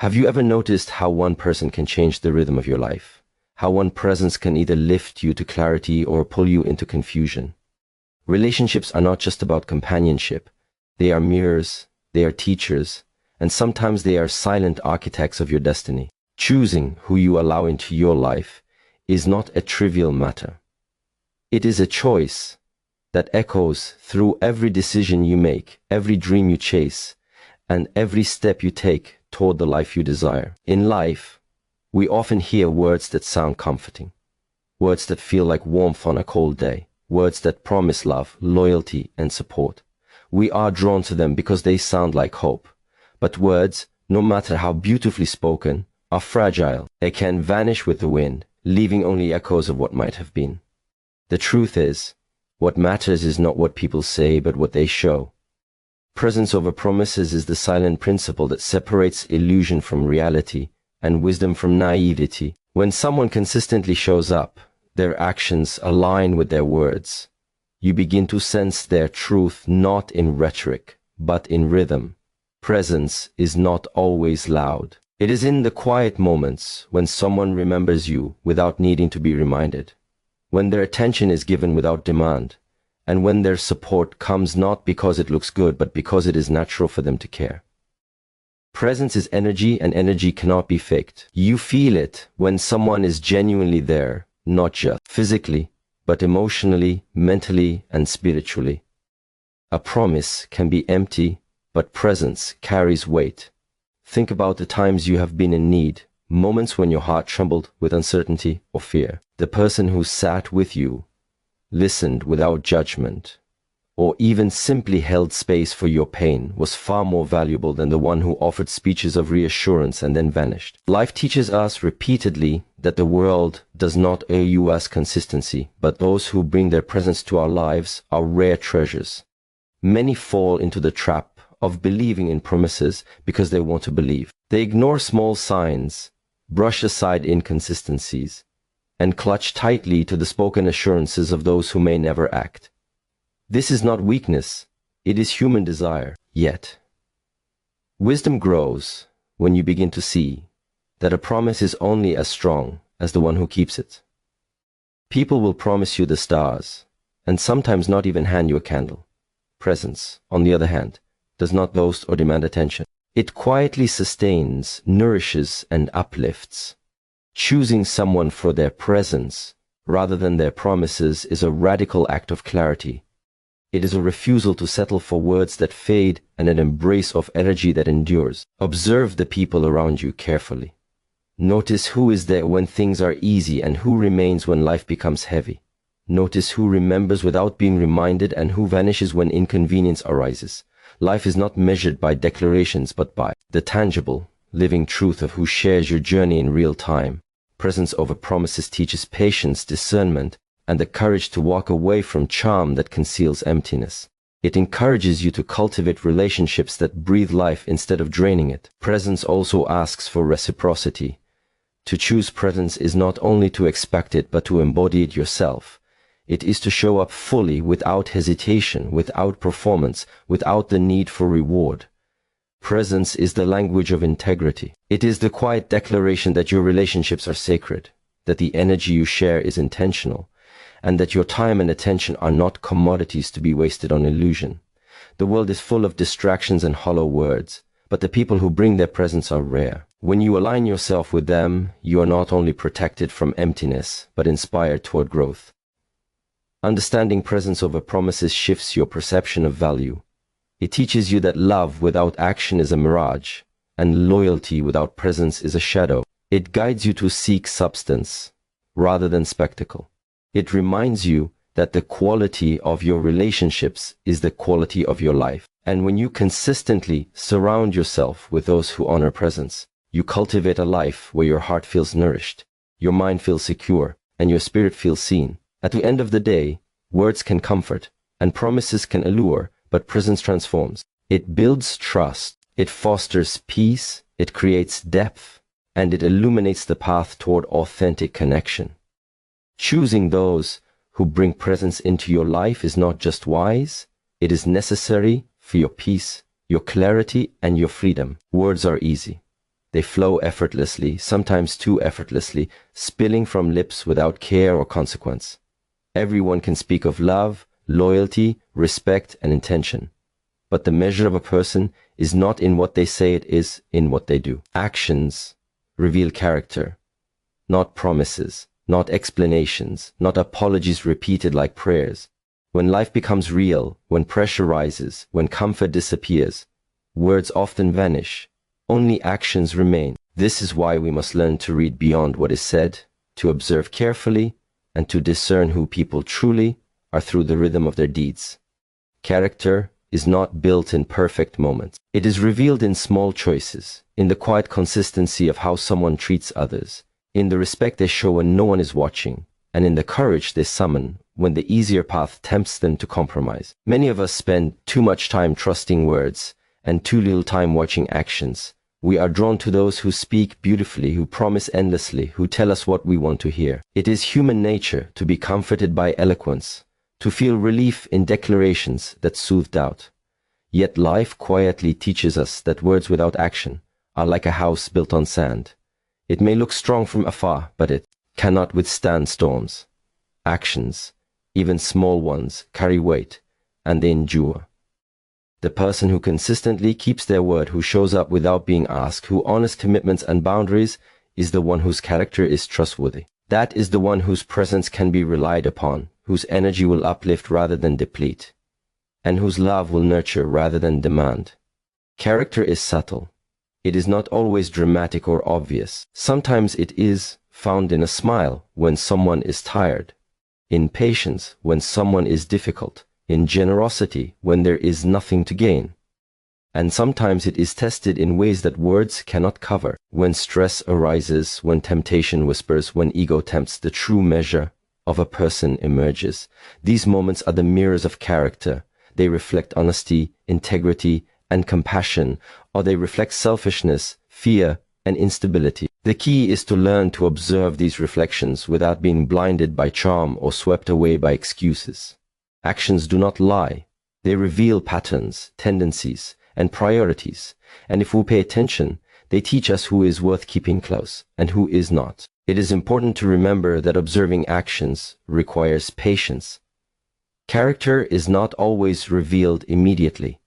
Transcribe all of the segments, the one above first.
Have you ever noticed how one person can change the rhythm of your life? How one presence can either lift you to clarity or pull you into confusion? Relationships are not just about companionship. They are mirrors, they are teachers, and sometimes they are silent architects of your destiny. Choosing who you allow into your life is not a trivial matter. It is a choice that echoes through every decision you make, every dream you chase, and every step you take toward the life you desire. In life, we often hear words that sound comforting, words that feel like warmth on a cold day, words that promise love, loyalty, and support. We are drawn to them because they sound like hope. But words, no matter how beautifully spoken, are fragile. They can vanish with the wind, leaving only echoes of what might have been. The truth is, what matters is not what people say, but what they show. Presence over promises is the silent principle that separates illusion from reality and wisdom from naivety. When someone consistently shows up, their actions align with their words. You begin to sense their truth not in rhetoric, but in rhythm. Presence is not always loud. It is in the quiet moments when someone remembers you without needing to be reminded, when their attention is given without demand, and when their support comes not because it looks good, but because it is natural for them to care. Presence is energy, and energy cannot be faked. You feel it when someone is genuinely there, not just physically, but emotionally, mentally, and spiritually. A promise can be empty, but presence carries weight. Think about the times you have been in need, moments when your heart trembled with uncertainty or fear. The person who sat with you, listened without judgment, or even simply held space for your pain was far more valuable than the one who offered speeches of reassurance and then vanished. Life teaches us repeatedly that the world does not owe us consistency, but those who bring their presence to our lives are rare treasures. Many fall into the trap of believing in promises because they want to believe. They ignore small signs, brush aside inconsistencies, and clutch tightly to the spoken assurances of those who may never act. This is not weakness, it is human desire. Yet, wisdom grows when you begin to see that a promise is only as strong as the one who keeps it. People will promise you the stars, and sometimes not even hand you a candle. Presence, on the other hand, does not boast or demand attention. It quietly sustains, nourishes, and uplifts. Choosing someone for their presence rather than their promises is a radical act of clarity. It is a refusal to settle for words that fade and an embrace of energy that endures. Observe the people around you carefully. Notice who is there when things are easy and who remains when life becomes heavy. Notice who remembers without being reminded and who vanishes when inconvenience arises. Life is not measured by declarations but by the tangible, living truth of who shares your journey in real time. Presence over promises teaches patience, discernment, and the courage to walk away from charm that conceals emptiness. It encourages you to cultivate relationships that breathe life instead of draining it. Presence also asks for reciprocity. To choose presence is not only to expect it, but to embody it yourself. It is to show up fully, without hesitation, without performance, without the need for reward. Presence is the language of integrity. It is the quiet declaration that your relationships are sacred, that the energy you share is intentional, and that your time and attention are not commodities to be wasted on illusion. The world is full of distractions and hollow words, but the people who bring their presence are rare. When you align yourself with them, you are not only protected from emptiness, but inspired toward growth. Understanding presence over promises shifts your perception of value. It teaches you that love without action is a mirage, and loyalty without presence is a shadow. It guides you to seek substance rather than spectacle. It reminds you that the quality of your relationships is the quality of your life. And when you consistently surround yourself with those who honor presence, you cultivate a life where your heart feels nourished, your mind feels secure, and your spirit feels seen. At the end of the day, words can comfort, and promises can allure, but presence transforms. It builds trust, it fosters peace, it creates depth, and it illuminates the path toward authentic connection. Choosing those who bring presence into your life is not just wise, it is necessary for your peace, your clarity, and your freedom. Words are easy. They flow effortlessly, sometimes too effortlessly, spilling from lips without care or consequence. Everyone can speak of love, loyalty, respect, and intention. But the measure of a person is not in what they say, it is in what they do. Actions reveal character, not promises, not explanations, not apologies repeated like prayers. When life becomes real, when pressure rises, when comfort disappears, words often vanish. Only actions remain. This is why we must learn to read beyond what is said, to observe carefully, and to discern who people truly are through the rhythm of their deeds. Character is not built in perfect moments. It is revealed in small choices, in the quiet consistency of how someone treats others, in the respect they show when no one is watching, and in the courage they summon when the easier path tempts them to compromise. Many of us spend too much time trusting words and too little time watching actions. We are drawn to those who speak beautifully, who promise endlessly, who tell us what we want to hear. It is human nature to be comforted by eloquence, to feel relief in declarations that soothe doubt. Yet life quietly teaches us that words without action are like a house built on sand. It may look strong from afar, but it cannot withstand storms. Actions, even small ones, carry weight, and they endure. The person who consistently keeps their word, who shows up without being asked, who honors commitments and boundaries, is the one whose character is trustworthy. That is the one whose presence can be relied upon, whose energy will uplift rather than deplete, and whose love will nurture rather than demand. Character is subtle. It is not always dramatic or obvious. Sometimes it is found in a smile when someone is tired, in patience when someone is difficult, in generosity when there is nothing to gain. And sometimes it is tested in ways that words cannot cover. When stress arises, when temptation whispers, when ego tempts, the true measure of a person emerges. These moments are the mirrors of character. They reflect honesty, integrity, and compassion, or they reflect selfishness, fear, and instability. The key is to learn to observe these reflections without being blinded by charm or swept away by excuses. Actions do not lie. They reveal patterns, tendencies, and priorities, and if we pay attention, they teach us who is worth keeping close and who is not. It is important to remember that observing actions requires patience. Character is not always revealed immediately.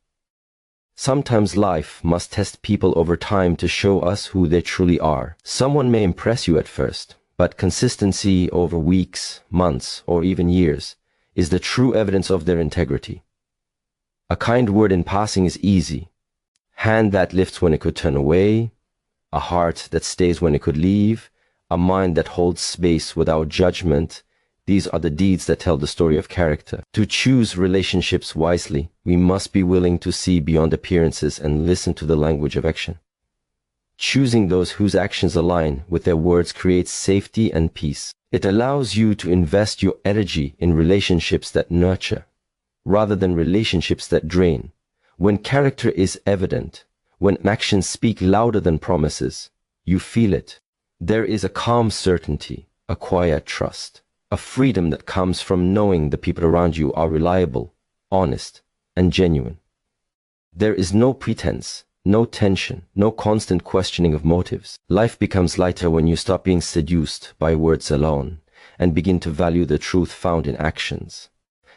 Sometimes life must test people over time to show us who they truly are. Someone may impress you at first, but consistency over weeks, months, or even years is the true evidence of their integrity. A kind word in passing is easy. Hand that lifts when it could turn away, a heart that stays when it could leave, a mind that holds space without judgment. These are the deeds that tell the story of character. To choose relationships wisely, we must be willing to see beyond appearances and listen to the language of action. Choosing those whose actions align with their words creates safety and peace. It allows you to invest your energy in relationships that nurture, rather than relationships that drain. When character is evident, when actions speak louder than promises, you feel it. There is a calm certainty, a quiet trust, a freedom that comes from knowing the people around you are reliable, honest, and genuine. There is no pretense, no tension, no constant questioning of motives. Life becomes lighter when you stop being seduced by words alone and begin to value the truth found in actions.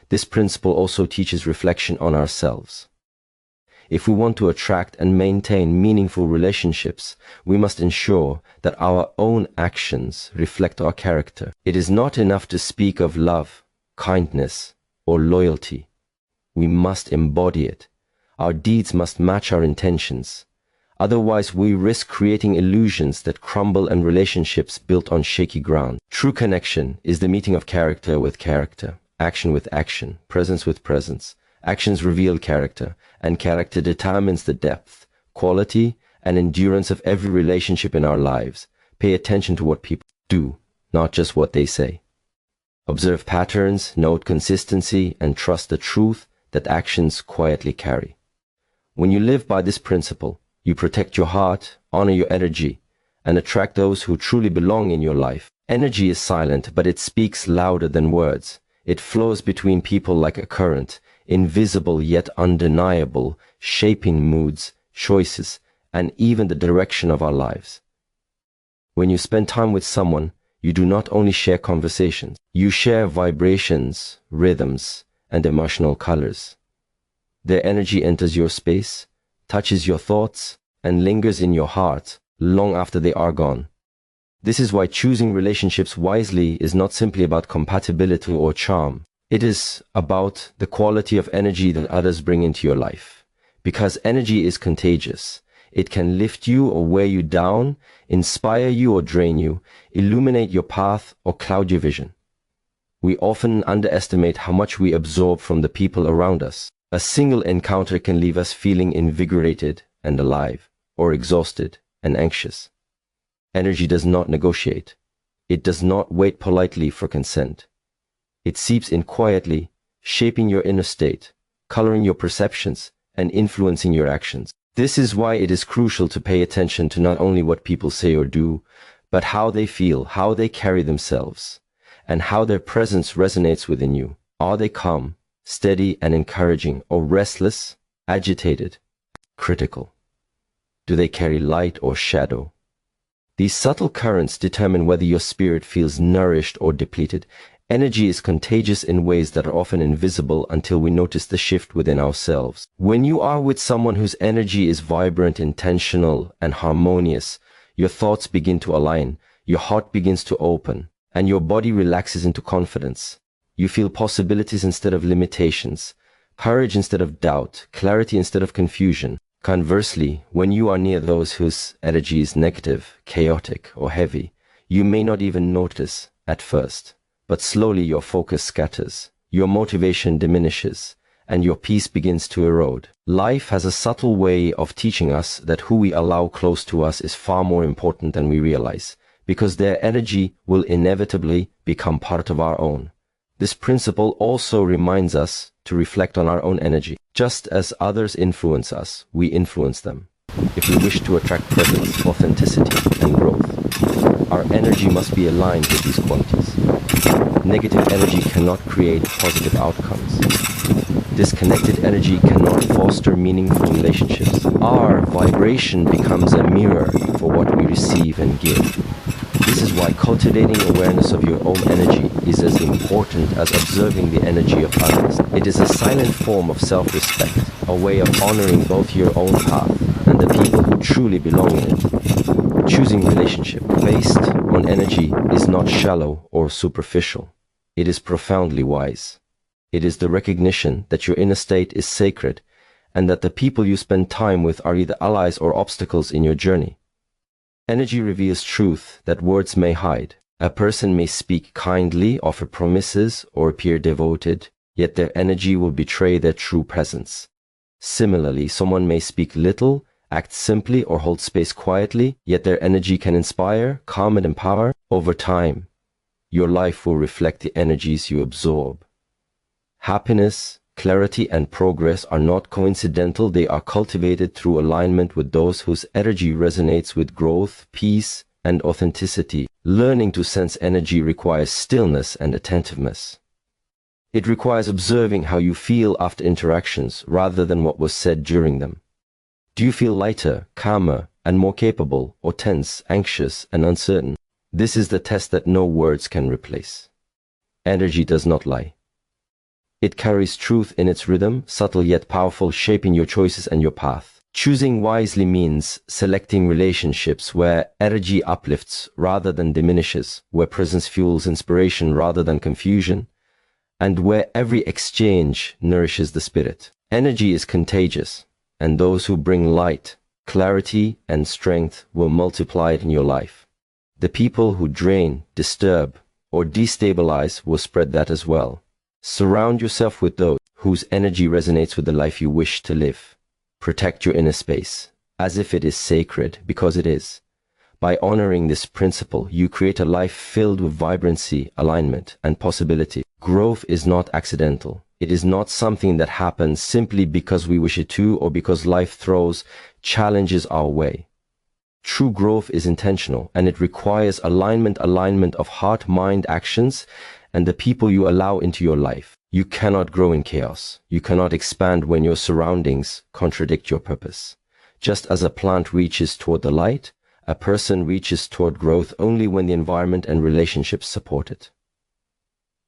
This principle also teaches reflection on ourselves. If we want to attract and maintain meaningful relationships, we must ensure that our own actions reflect our character. It is not enough to speak of love, kindness, or loyalty. We must embody it. Our deeds must match our intentions. Otherwise, we risk creating illusions that crumble and relationships built on shaky ground. True connection is the meeting of character with character, action with action, presence with presence. Actions reveal character, and character determines the depth, quality, and endurance of every relationship in our lives. Pay attention to what people do, not just what they say. Observe patterns, note consistency, and trust the truth that actions quietly carry. When you live by this principle, you protect your heart, honor your energy, and attract those who truly belong in your life. Energy is silent, but it speaks louder than words. It flows between people like a current, invisible yet undeniable, shaping moods, choices, and even the direction of our lives. When you spend time with someone, you do not only share conversations, you share vibrations, rhythms, and emotional colors. Their energy enters your space, touches your thoughts, and lingers in your heart long after they are gone. This is why choosing relationships wisely is not simply about compatibility or charm. It is about the quality of energy that others bring into your life. Because energy is contagious. It can lift you or wear you down, inspire you or drain you, illuminate your path or cloud your vision. We often underestimate how much we absorb from the people around us. A single encounter can leave us feeling invigorated and alive, or exhausted and anxious. Energy does not negotiate. It does not wait politely for consent. It seeps in quietly, shaping your inner state, coloring your perceptions, and influencing your actions. This is why it is crucial to pay attention to not only what people say or do, but how they feel, how they carry themselves, and how their presence resonates within you. Are they calm, steady, and encouraging, or restless, agitated, critical? Do they carry light or shadow? These subtle currents determine whether your spirit feels nourished or depleted. Energy is contagious in ways that are often invisible until we notice the shift within ourselves. When you are with someone whose energy is vibrant, intentional, and harmonious, your thoughts begin to align, your heart begins to open, and your body relaxes into confidence. You feel possibilities instead of limitations, courage instead of doubt, clarity instead of confusion. Conversely, when you are near those whose energy is negative, chaotic, or heavy, you may not even notice at first. But slowly your focus scatters, your motivation diminishes, and your peace begins to erode. Life has a subtle way of teaching us that who we allow close to us is far more important than we realize, because their energy will inevitably become part of our own. This principle also reminds us to reflect on our own energy. Just as others influence us, we influence them. If we wish to attract presence, authenticity, and growth, our energy must be aligned with these qualities. Negative energy cannot create positive outcomes. Disconnected energy cannot foster meaningful relationships. Our vibration becomes a mirror for what we receive and give. This is why cultivating awareness of your own energy is as important as observing the energy of others. It is a silent form of self-respect, a way of honoring both your own path and the people who truly belong in it. Choosing relationship based on energy is not shallow or superficial. It is profoundly wise. It is the recognition that your inner state is sacred and that the people you spend time with are either allies or obstacles in your journey. Energy reveals truth that words may hide. A person may speak kindly, offer promises, or appear devoted, yet their energy will betray their true presence. Similarly, someone may speak little, act simply, or hold space quietly, yet their energy can inspire, calm, and empower. Over time, your life will reflect the energies you absorb. Happiness, clarity, and progress are not coincidental. They are cultivated through alignment with those whose energy resonates with growth, peace, and authenticity. Learning to sense energy requires stillness and attentiveness. It requires observing how you feel after interactions rather than what was said during them. Do you feel lighter, calmer, and more capable, or tense, anxious, and uncertain? This is the test that no words can replace. Energy does not lie. It carries truth in its rhythm, subtle yet powerful, shaping your choices and your path. Choosing wisely means selecting relationships where energy uplifts rather than diminishes, where presence fuels inspiration rather than confusion, and where every exchange nourishes the spirit. Energy is contagious, and those who bring light, clarity, and strength will multiply it in your life. The people who drain, disturb, or destabilize will spread that as well. Surround yourself with those whose energy resonates with the life you wish to live. Protect your inner space, as if it is sacred, because it is. By honoring this principle, you create a life filled with vibrancy, alignment, and possibility. Growth is not accidental. It is not something that happens simply because we wish it to or because life throws challenges our way. True growth is intentional, and it requires alignment of heart, mind, actions, and the people you allow into your life. You cannot grow in chaos. You cannot expand when your surroundings contradict your purpose. Just as a plant reaches toward the light, a person reaches toward growth only when the environment and relationships support it.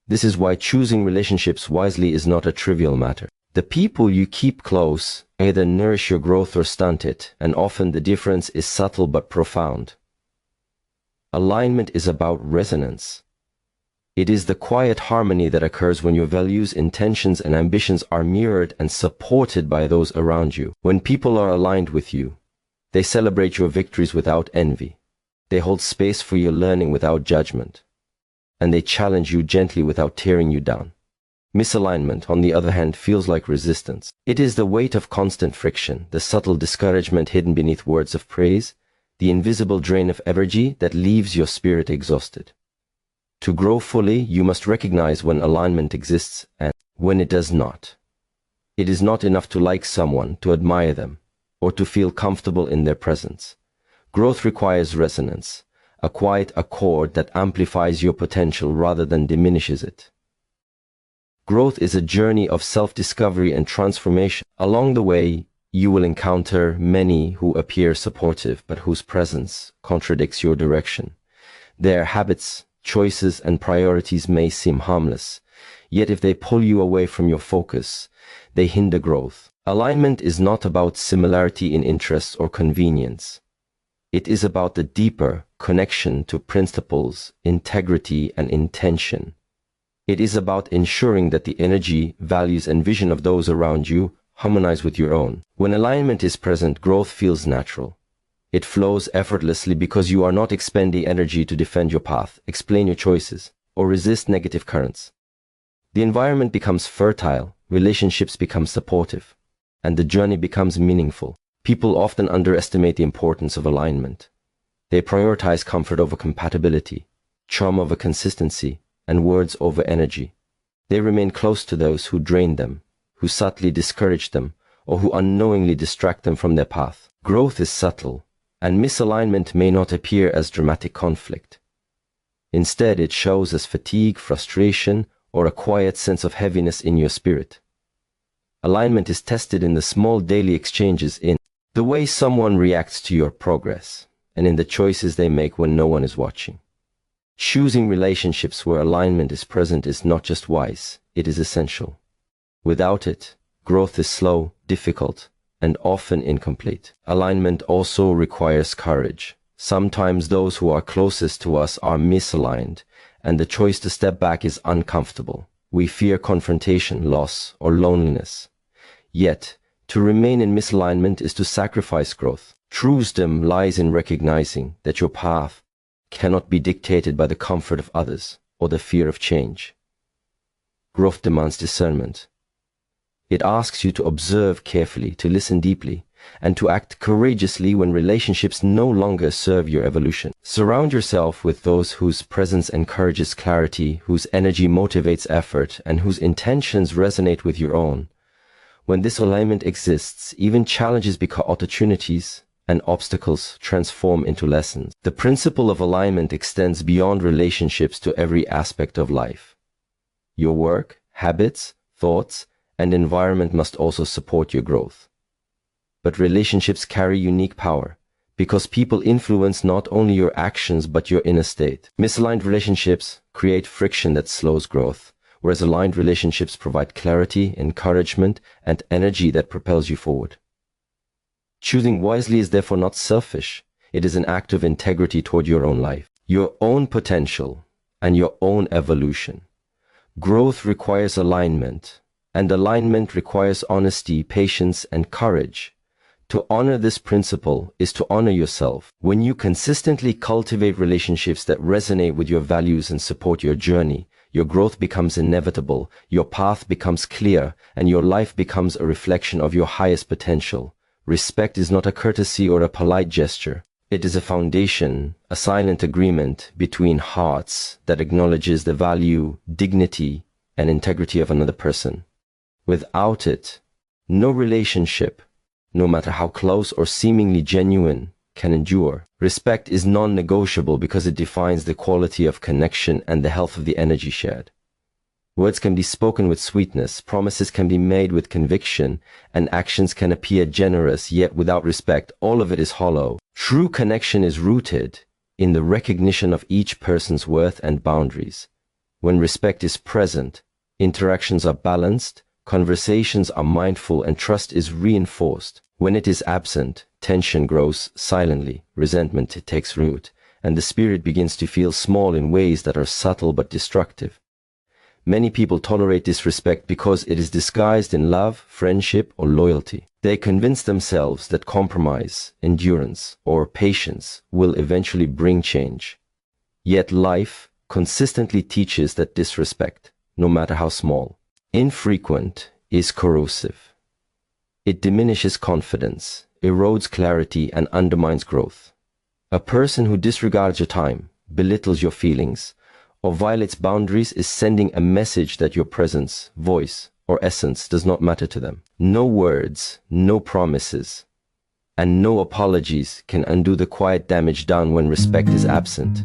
This is why choosing relationships wisely is not a trivial matter. The people you keep close either nourish your growth or stunt it, and often the difference is subtle but profound. Alignment is about resonance. It is the quiet harmony that occurs when your values, intentions, and ambitions are mirrored and supported by those around you. When people are aligned with you, they celebrate your victories without envy. They hold space for your learning without judgment. And they challenge you gently without tearing you down. Misalignment, on the other hand, feels like resistance. It is the weight of constant friction, the subtle discouragement hidden beneath words of praise, the invisible drain of energy that leaves your spirit exhausted. To grow fully, you must recognize when alignment exists and when it does not. It is not enough to like someone, to admire them, or to feel comfortable in their presence. Growth requires resonance, a quiet accord that amplifies your potential rather than diminishes it. Growth is a journey of self-discovery and transformation. Along the way, you will encounter many who appear supportive but whose presence contradicts your direction. Their habits, choices, and priorities may seem harmless, yet if they pull you away from your focus, they hinder growth. Alignment is not about similarity in interests or convenience. It is about the deeper connection to principles, integrity, and intention. It is about ensuring that the energy, values, and vision of those around you harmonize with your own. When alignment is present, growth feels natural. It flows effortlessly because you are not expending energy to defend your path, explain your choices, or resist negative currents. The environment becomes fertile, relationships become supportive, and the journey becomes meaningful. People often underestimate the importance of alignment. They prioritize comfort over compatibility, charm over consistency, and words over energy. They remain close to those who drain them, who subtly discourage them, or who unknowingly distract them from their path. Growth is subtle, and misalignment may not appear as dramatic conflict. Instead, it shows as fatigue, frustration, or a quiet sense of heaviness in your spirit. Alignment is tested in the small daily exchanges, in the way someone reacts to your progress, and in the choices they make when no one is watching. Choosing relationships where alignment is present is not just wise, it is essential. Without it, growth is slow, difficult, and often incomplete. Alignment also requires courage. Sometimes those who are closest to us are misaligned, and the choice to step back is uncomfortable. We fear confrontation, loss, or loneliness. Yet, to remain in misalignment is to sacrifice growth. True wisdom lies in recognizing that your path cannot be dictated by the comfort of others or the fear of change. Growth demands discernment. It asks you to observe carefully, to listen deeply, and to act courageously when relationships no longer serve your evolution. Surround yourself with those whose presence encourages clarity, whose energy motivates effort, and whose intentions resonate with your own. When this alignment exists, even challenges become opportunities, and obstacles transform into lessons. The principle of alignment extends beyond relationships to every aspect of life. Your work, habits, thoughts, and environment must also support your growth. But relationships carry unique power because people influence not only your actions but your inner state. Misaligned relationships create friction that slows growth, whereas aligned relationships provide clarity, encouragement, and energy that propels you forward. Choosing wisely is therefore not selfish. It is an act of integrity toward your own life, your own potential, and your own evolution. Growth requires alignment, and alignment requires honesty, patience, and courage. To honor this principle is to honor yourself. When you consistently cultivate relationships that resonate with your values and support your journey, your growth becomes inevitable, your path becomes clear, and your life becomes a reflection of your highest potential. Respect is not a courtesy or a polite gesture. It is a foundation, a silent agreement between hearts that acknowledges the value, dignity, and integrity of another person. Without it, no relationship, no matter how close or seemingly genuine, can endure. Respect is non-negotiable because it defines the quality of connection and the health of the energy shared. Words can be spoken with sweetness, promises can be made with conviction, and actions can appear generous, yet without respect, all of it is hollow. True connection is rooted in the recognition of each person's worth and boundaries. When respect is present, interactions are balanced, conversations are mindful, and trust is reinforced. When it is absent, tension grows silently, resentment takes root, and the spirit begins to feel small in ways that are subtle but destructive. Many people tolerate disrespect because it is disguised in love, friendship, or loyalty. They convince themselves that compromise, endurance, or patience will eventually bring change. Yet life consistently teaches that disrespect, no matter how small, infrequent, is corrosive. It diminishes confidence, erodes clarity, and undermines growth. A person who disregards your time, belittles your feelings, or violates boundaries is sending a message that your presence, voice, or essence does not matter to them. No words, no promises, and no apologies can undo the quiet damage done when respect is absent.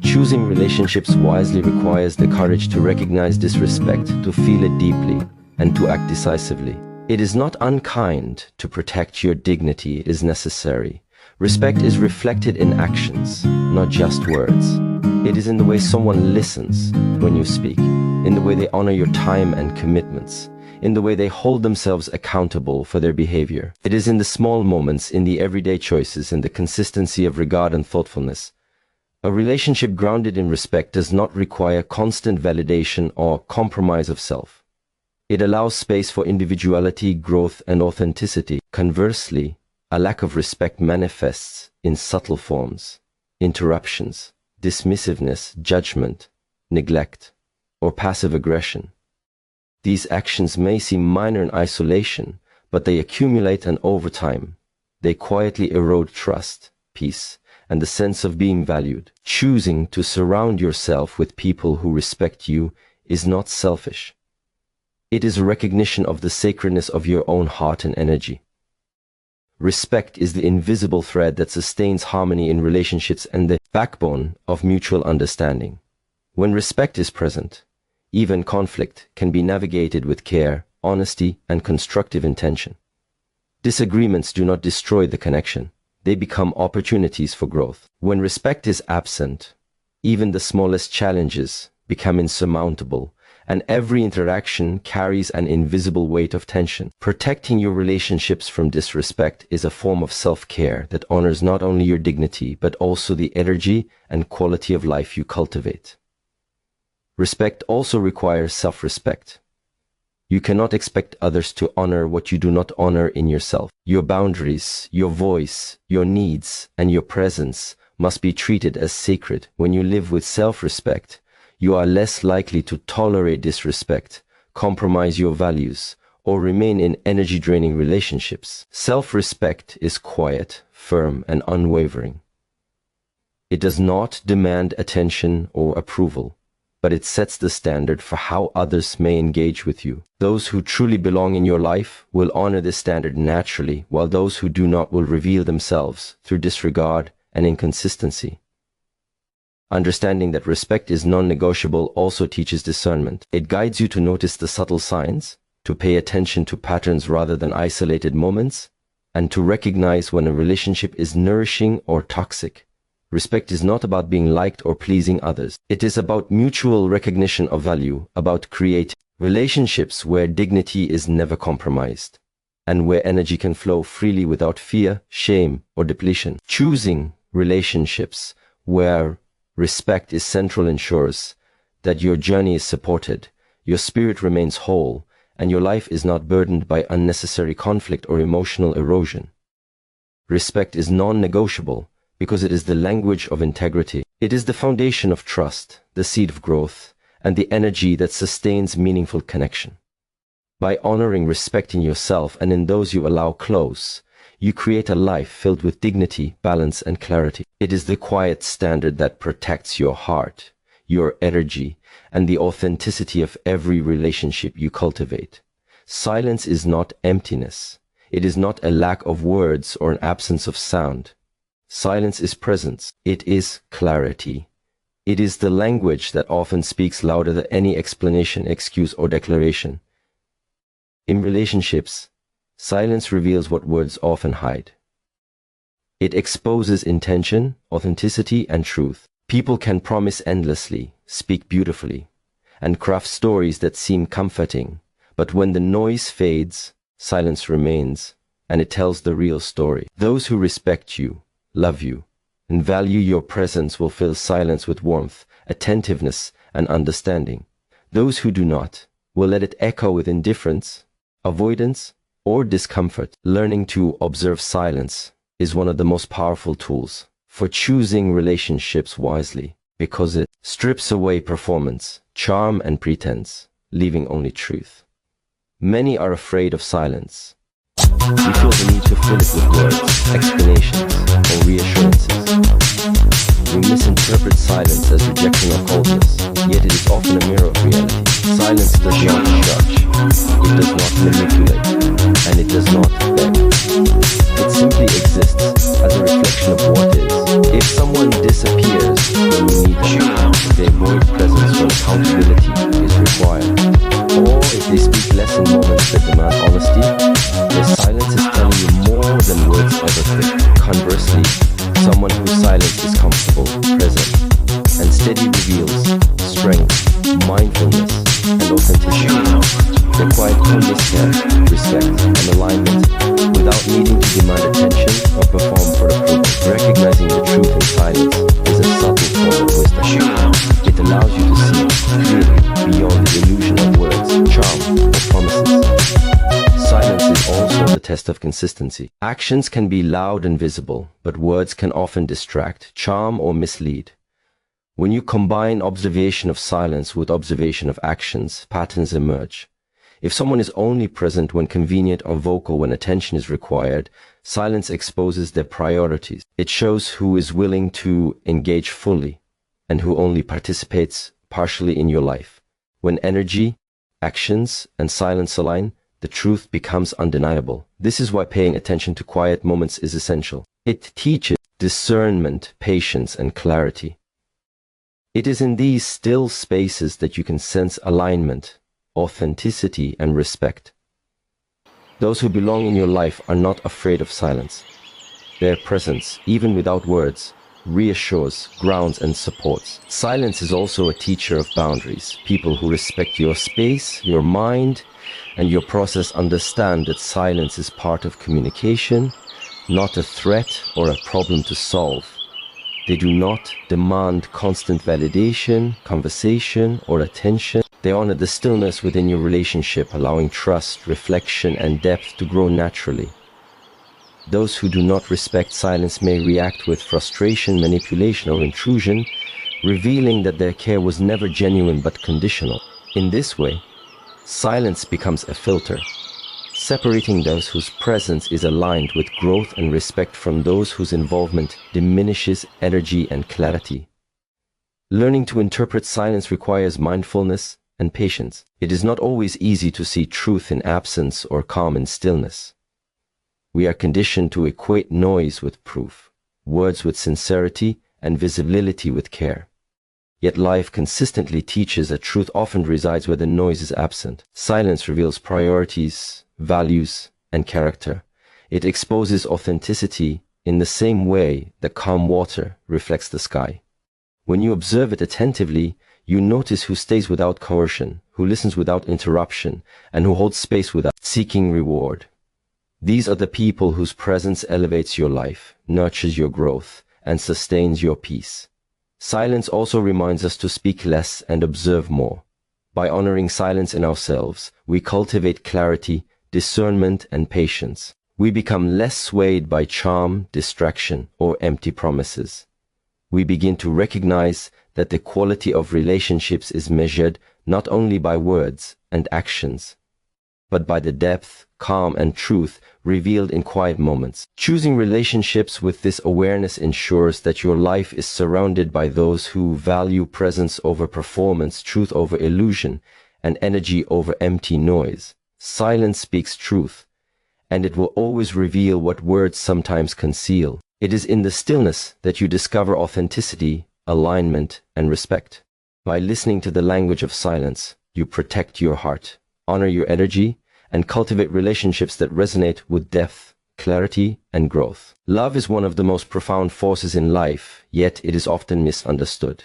Choosing relationships wisely requires the courage to recognize disrespect, to feel it deeply, and to act decisively. It is not unkind to protect your dignity, it is necessary. Respect is reflected in actions, not just words. It is in the way someone listens when you speak, in the way they honor your time and commitments, in the way they hold themselves accountable for their behavior. It is in the small moments, in the everyday choices, in the consistency of regard and thoughtfulness. A relationship grounded in respect does not require constant validation or compromise of self. It allows space for individuality, growth, and authenticity. Conversely, a lack of respect manifests in subtle forms: interruptions, dismissiveness, judgment, neglect, or passive aggression. These actions may seem minor in isolation, but they accumulate, and over time, they quietly erode trust, peace, and the sense of being valued. Choosing to surround yourself with people who respect you is not selfish. It is a recognition of the sacredness of your own heart and energy. Respect is the invisible thread that sustains harmony in relationships and the backbone of mutual understanding. When respect is present, even conflict can be navigated with care, honesty, and constructive intention. Disagreements do not destroy the connection. They become opportunities for growth. When respect is absent, even the smallest challenges become insurmountable, and every interaction carries an invisible weight of tension. Protecting your relationships from disrespect is a form of self-care that honors not only your dignity, but also the energy and quality of life you cultivate. Respect also requires self-respect. You cannot expect others to honor what you do not honor in yourself. Your boundaries, your voice, your needs, and your presence must be treated as sacred. When you live with self-respect, you are less likely to tolerate disrespect, compromise your values, or remain in energy-draining relationships. Self-respect is quiet, firm, and unwavering. It does not demand attention or approval, but it sets the standard for how others may engage with you. Those who truly belong in your life will honor this standard naturally, while those who do not will reveal themselves through disregard and inconsistency. Understanding that respect is non-negotiable also teaches discernment. It guides you to notice the subtle signs, to pay attention to patterns rather than isolated moments, and to recognize when a relationship is nourishing or toxic. Respect is not about being liked or pleasing others. It is about mutual recognition of value, about creating relationships where dignity is never compromised, and where energy can flow freely without fear, shame, or depletion. Choosing relationships where respect is central ensures that your journey is supported, your spirit remains whole, and your life is not burdened by unnecessary conflict or emotional erosion. Respect is non-negotiable because it is the language of integrity. It is the foundation of trust, the seed of growth, and the energy that sustains meaningful connection. By honoring respect in yourself and in those you allow close, you create a life filled with dignity, balance, and clarity. It is the quiet standard that protects your heart, your energy, and the authenticity of every relationship you cultivate. Silence is not emptiness. It is not a lack of words or an absence of sound. Silence is presence. It is clarity. It is the language that often speaks louder than any explanation, excuse, or declaration. In relationships, silence reveals what words often hide. It exposes intention, authenticity, and truth. People can promise endlessly, speak beautifully, and craft stories that seem comforting, but when the noise fades, silence remains, and it tells the real story. Those who respect you, love you, and value your presence will fill silence with warmth, attentiveness, and understanding. Those who do not will let it echo with indifference, avoidance, or discomfort. Learning to observe silence is one of the most powerful tools for choosing relationships wisely, because it strips away performance, charm, and pretense, leaving only truth. Many are afraid of silence. We feel the need to fill it with words, explanations, or reassurances. We misinterpret silence as rejection or coldness, yet it is often a mirror of reality. Silence does not judge, it does not manipulate, and it does not beg. It simply exists as a reflection of what is. If someone disappears when you need them, they avoid presence when accountability is required. Or if they speak less in moments that demand honesty, their silence is telling you more than words ever could. Conversely, someone whose silence is comfortable, present, and steady reveals strength, mindfulness, and authenticity. Their quiet coolness, respect, and alignment without needing to demand attention or perform for approval. Recognizing the truth in silence is a subtle form of wisdom. It allows you to see clearly beyond the illusion of words, charm, or promises. Silence is also the test of consistency. Actions can be loud and visible, but words can often distract, charm, or mislead. When you combine observation of silence with observation of actions, patterns emerge. If someone is only present when convenient or vocal when attention is required, silence exposes their priorities. It shows who is willing to engage fully and who only participates partially in your life. When energy, actions, and silence align, the truth becomes undeniable. This is why paying attention to quiet moments is essential. It teaches discernment, patience, and clarity. It is in these still spaces that you can sense alignment, authenticity, and respect. Those who belong in your life are not afraid of silence. Their presence, even without words, reassures, grounds, and supports. Silence is also a teacher of boundaries. People who respect your space, your mind, and your process understand that silence is part of communication, not a threat or a problem to solve. They do not demand constant validation, conversation, or attention. They honor the stillness within your relationship, allowing trust, reflection, and depth to grow naturally. Those who do not respect silence may react with frustration, manipulation, or intrusion, revealing that their care was never genuine but conditional. In this way, silence becomes a filter, separating those whose presence is aligned with growth and respect from those whose involvement diminishes energy and clarity. Learning to interpret silence requires mindfulness and patience. It is not always easy to see truth in absence or calm in stillness. We are conditioned to equate noise with proof, words with sincerity, and visibility with care. Yet life consistently teaches that truth often resides where the noise is absent. Silence reveals priorities, values, and character. It exposes authenticity in the same way that calm water reflects the sky. When you observe it attentively, you notice who stays without coercion, who listens without interruption, and who holds space without seeking reward. These are the people whose presence elevates your life, nurtures your growth, and sustains your peace. Silence also reminds us to speak less and observe more. By honoring silence in ourselves, we cultivate clarity, discernment, and patience. We become less swayed by charm, distraction, or empty promises. We begin to recognize that the quality of relationships is measured not only by words and actions, but by the depth, calm, and truth revealed in quiet moments. Choosing relationships with this awareness ensures that your life is surrounded by those who value presence over performance, truth over illusion, and energy over empty noise. Silence speaks truth, and it will always reveal what words sometimes conceal. It is in the stillness that you discover authenticity, alignment, and respect. By listening to the language of silence, you protect your heart, honor your energy, and cultivate relationships that resonate with depth, clarity, and growth. Love is one of the most profound forces in life, yet it is often misunderstood.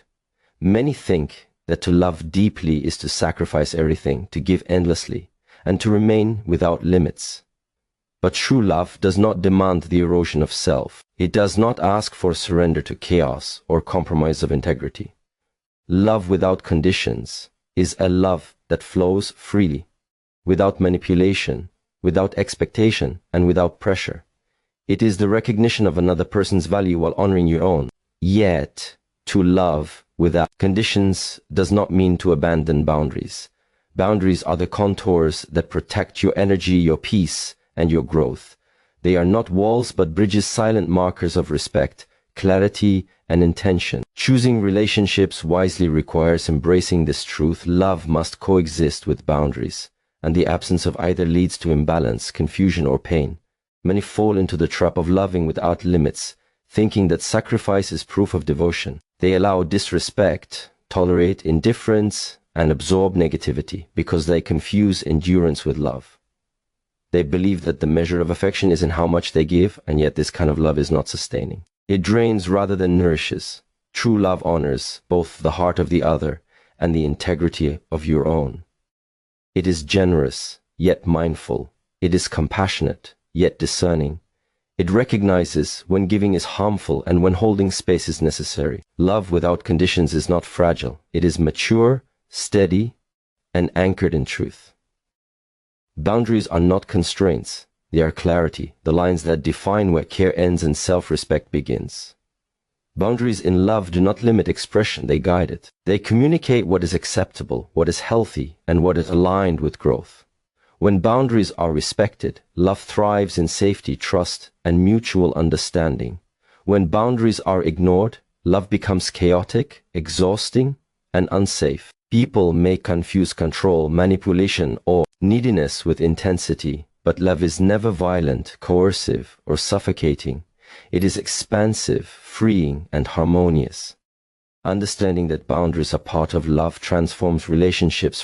Many think that to love deeply is to sacrifice everything, to give endlessly, and to remain without limits. But true love does not demand the erosion of self. It does not ask for surrender to chaos or compromise of integrity. Love without conditions is a love that flows freely, without manipulation, without expectation, and without pressure. It is the recognition of another person's value while honoring your own. Yet, to love without conditions does not mean to abandon boundaries. Boundaries are the contours that protect your energy, your peace, and your growth. They are not walls but bridges, silent markers of respect, clarity, and intention. Choosing relationships wisely requires embracing this truth. Love must coexist with boundaries, and the absence of either leads to imbalance, confusion, or pain. Many fall into the trap of loving without limits, thinking that sacrifice is proof of devotion. They allow disrespect, tolerate indifference, and absorb negativity because they confuse endurance with love. They believe that the measure of affection is in how much they give, and yet this kind of love is not sustaining. It drains rather than nourishes. True love honors both the heart of the other and the integrity of your own. It is generous, yet mindful. It is compassionate, yet discerning. It recognizes when giving is harmful and when holding space is necessary. Love without conditions is not fragile. It is mature, steady, and anchored in truth. Boundaries are not constraints. They are clarity, the lines that define where care ends and self-respect begins. Boundaries in love do not limit expression, they guide it. They communicate what is acceptable, what is healthy, and what is aligned with growth. When boundaries are respected, love thrives in safety, trust, and mutual understanding. When boundaries are ignored, love becomes chaotic, exhausting, and unsafe. People may confuse control, manipulation, or neediness with intensity, but love is never violent, coercive, or suffocating. It is expansive, freeing, and harmonious. Understanding that boundaries are part of love transforms relationships